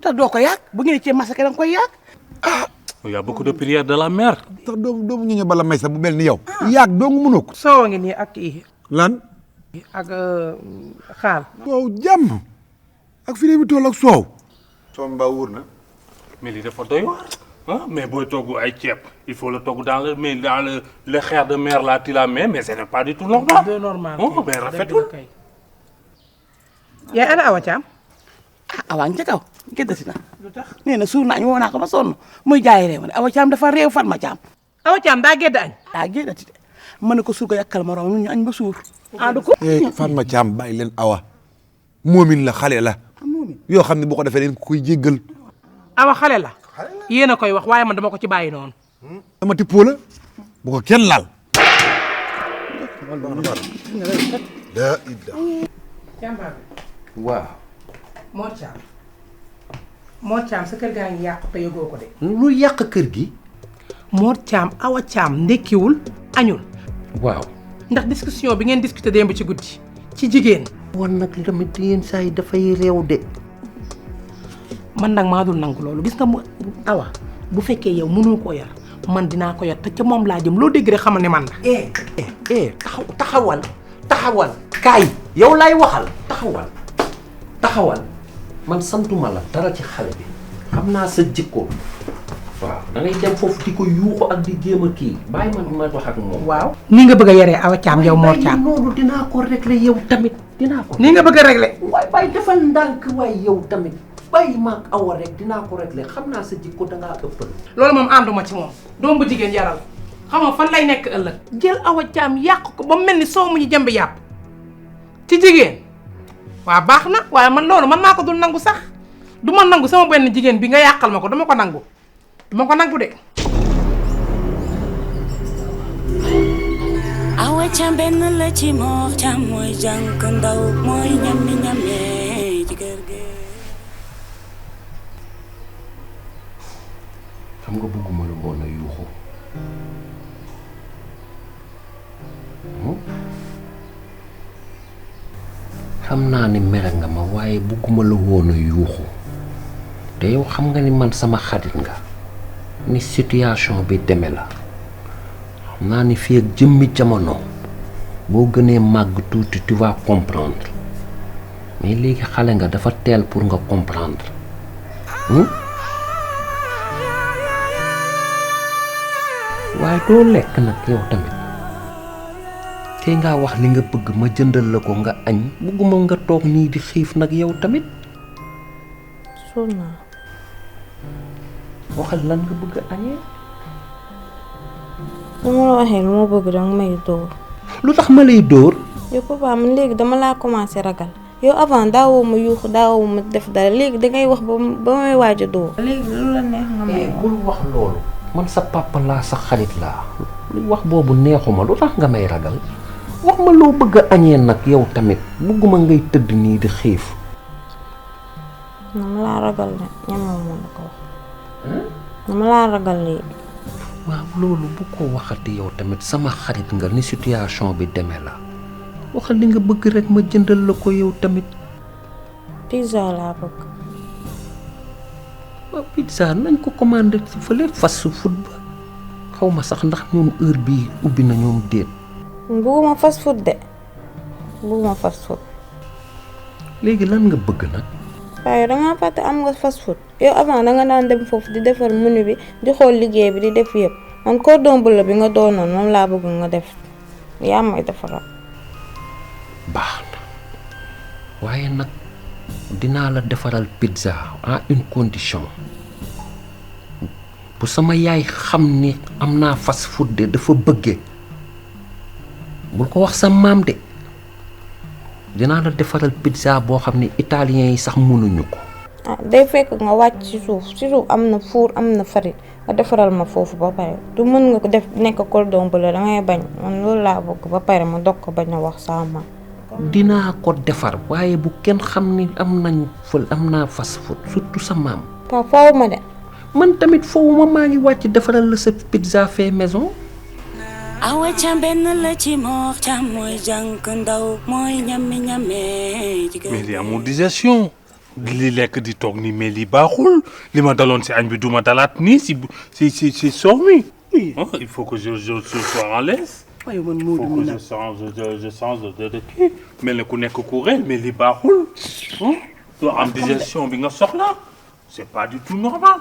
te doo ko yaag bu ngeen ceeb marché da nga koy yaag. Il y a beaucoup de prières de la mer. tax doomu ñëñe bala may sax bu mel ni yow. yaag doomu mënoo ko. soowa ngi nii ak kii. lan. ak xaal. waaw jàmm ak fi mi toll ak soow. soow mbaa wóor na. mais lii dafa doy waar. mais booy togg ay ceeb il faut le togg dans le xeer de mer là tu la mets mais ce n'est pas du tout normal. c'est normal mais rafetul. yaay ana Awa Thiam. Awa nga ca kaw géddati na. lu tax nee na suur naa ñu woo naa ko ba sonn muy jaay réew ma ne Awa Thiam dafa réew Fatma Thiam. Awa Thiam daa gédd añ. daa géddati de mën na ko suur ko yàkkal ma romb ñu añ ba suur. ànd ko. Fatma Thiam bàyyi leen awa moomin la xale la yoo xam ne bu ko defee leen koy jéggal. awa xale la yéen a koy wax waaye man dama ko ci bàyyi noonu. dama tippoo la bu ko kenn laal. waaw. Mor Thiam sa kër gaa ngi yàqu te yëgoo ko de. lu yàq kër gi. Mor Thiam Awa Thiam ndekkiwul añul. waaw. ndax discussion bi ngeen discuter démb ci guddi ci jigéen. wan nag tamit yenn saa yi dafay réew de. man nag maa dul nangu loolu gis nga mu Awa bu fekkee yow mënoo koo yar man dinaa ko yar te ca moom laa jëm loo dégg rek xamal ne man la. taxawal kaay yow laay waxal taxawal man santuma la dara ci xale bi xam naa sa jikko waaw da ngay dem foofu di ko yuuxu ak di jéem a kii bàyyi man ma wax ak moom. waaw ni nga bëgg a yaree Awa Thiam yow Mor Thiam. loolu dinaa ko régler yow tamit dinaa ko. ni nga bëgg a régler. waaye bàyyi defal ndànk waaye yow tamit bàyyi ma ak Awa rek dinaa ko régler xam naa sa jikko da ngaa ëppal. loolu moom ànduma ci moom doom bu jigéen yaral xam nga fan lay nekk ëllëg. jël Awa Thiam yàq ko ba mel ni soo mu ñu jëmb yàpp ci jigéen waaw baax na waaye man loolu man maa ko dul nangu sax du ma nangu sama benn jigéen bi nga yàqal ma ko dama ko nangu de. Awa Thiam benn la ci Mor Thiam mooy jànk ndaw mooy ñame ci kër gi. xam nga bëgguma la woon a yuuxu xam naa ni mere nga ma waaye bëgguma la woon a yuuxu te yow xam nga ni man sama xarit nga ni situation bi deme la xam naa ni fii ak jëmmi jamono boo gënee màgg tuuti tu vas comprendre mais léegi xale nga dafa teel pour nga comprendre waaye doo lekk nag yow tamit te ngaa wax li nga bëgg ma jëndal la ko nga añ bëgguma nga toog nii di xiif nag yow tamit suur naa. waxal lan nga bëgg añee. su ma la waxee lu ma bëgg danga may dóor. lu tax ma lay dóor. yow papa man léegi dama laa commencé ragal yow avant daawoo ma yuuxu daawoo ma def dara léegi dangay wax ba may waaj a dóor. léegi lu la neex nga may bul wax loolu. man sa papa laa sa xarit laa lu wax boobu neexuma lu tax nga may ragal wax ma loo bëgg a añee nag yow tamit bëgguma ngay tëdd nii di xiif. dama laa ragal ne ñamoo moo la ko wax. dama laa ragal lii. waaw loolu bu ko waxati yow tamit sama xarit nga ni situation bi demee la waxal li nga bëgg rek ma jëndal la ko yow tamit. pizza laa bëgg. waaw pizza nañ ko commandé fële fast food ba xaw ma sax ndax ñoom heure bii ubbi na ñoom déet. bugguma fast food de bugguma fast food. léegi lan nga bëgg nag. waaye dangaa fàtte am nga fast food yow avant danga daan dem foofu di defar menu bi di xool liggéey bi di def yëpp man cordon bleu bi nga doonoon moom laa bëgg nga def yaa may defaral. baax na waaye nag dinaa la defaral pizza à une condition bu sama yaay xam ni am naa fast food de dafa bëgge bul ko wax sa maam de dinaa la defaral pizza boo xam ne italien yi sax mënuñu ko. ah day fekk nga wàcc ci suuf am na four am na farine nga defaral ma foofu ba pare du mën nga ko def nekk cordon bleu dangay bañ man loolu laa bëgg ba pare ma dog ko bañ a wax sama maam. dinaa ko defar waaye bu kenn xam ni am naa fast food surtout sa maam. pa faaw ma de. man tamit foofu maa ngi wàcc defaral la sa pizza fait maison. Awa Thiam benn la ci Mor Thiam mooy jànk ndaw mooy ñame mais li amul digestion li lekk di toog ni mais li baaxul li ma daloon si añ bi duma dalaat nii si soow mi il faut que je sois en l'aise. waaye man il faut que je change de kii mel ne ku nekk ku rey mais li baaxul doo am digestion bi nga soxla c'est pas du tout normal.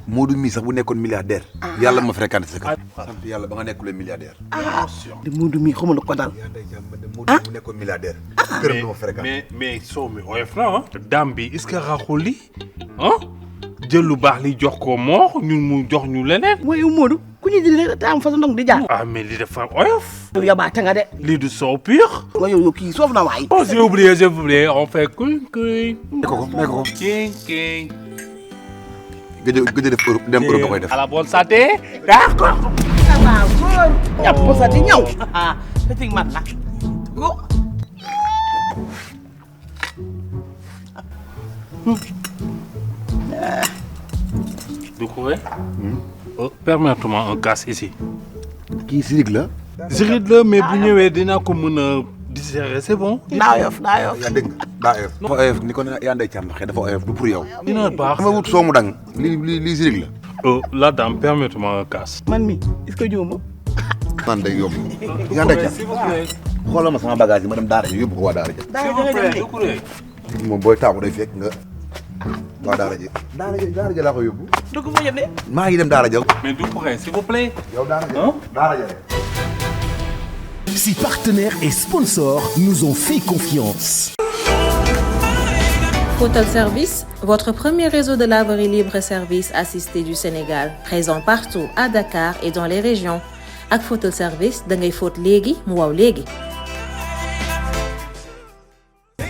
Modou mii sax bu nekkoon milliardaire. yàlla ma fréquenté sa kër. sant yàlla ba nga nekkulee milliardaire. de Modou mii xamu na ko daal. Modou bu nekkoon milliardaire. këram du ma fréquenté. mais soo mi oyof na ah. dame bi est-ce que raxul li jël lu baax li jox ko moo ñun mu jox ñu leneen. mooy Modou ku ñuy dindi rek te am façon ndong di jaar. Ah mais lii dafa oyof. yow yabaate nga de. lii du soow pur. nga yow kii soof na waay. Oh j'ai oublié on fait kuy kuy. may ko ko. king king. gëj a def Europe dem Europe da koy def. à la bonne santé. d'accord. waaw góor. ñàpp sa di ñëw. petit mat la. go. Doucouré. Permets-moi un casse ici. kii Zirig la. Zirig la mais bu ñëwee dinaa ko mën a digérer c'est bon. daa oyof. yaa dégg nga daa oyof. dafa oyof ni ko yaa ndey càmm xëy dafa oyof du pour yow. dina baax dama wut soo mu dang lii Zirig la. la dame permets-moi un casse. man mi est-ce que juuma. man day yomb. yaa ndey càmm s'il vous plaît. xoolal ma sama bagage yi ma dem daara ji yóbbu ko waa daara ji. s'il vous plaît Doucouré. moom booy taamu day fekk nga waa daara ji. daara ji laa ko yóbbu. dugg fa yënde. maa ngi dem daara ja. mais Doucouré s'il vous plaît. yow daara ja Si partenaires et sponsors nous ont fait confiance. Photel Service, votre premier réseau de laverie libre et service assisté du Sénégal, présent partout à Dakar et dans les régions. Ak Photel Service, da ngay fóot léegi mu waw léegi.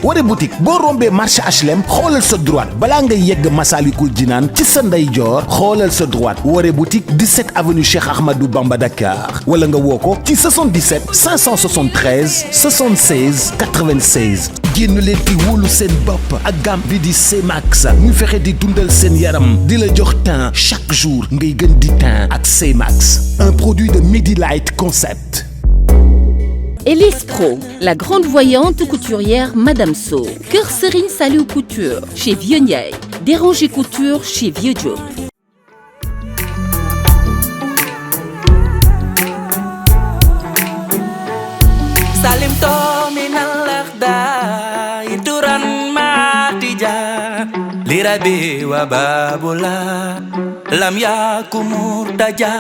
Wari boutique boo rombee marché HLM xoolal sa droite balaa ngay yegg Massalikul Jinaan ci sa ndeyjoor xoolal sa droite Wari boutique 17 avenue Cheikh Ahmadou Bamba Dakar wala nga woo ko ci 77 573 76 96. génn leen di wóolu seen bopp ak gamme bi di C-Max ñu fexe di dundal seen yaram di la jox teint chaque jour ngay gën di teint ak C-Max, un produit de Medilight Concept. Elise Pro, la grande voyante couturière Madame So. Kër Serigne Saliou Couture chez Vieux Ndiaye. Déranger Couture chez Vieux Diop. Salim to minal akhda ituran matija lirabi wa babula lam yakumur taja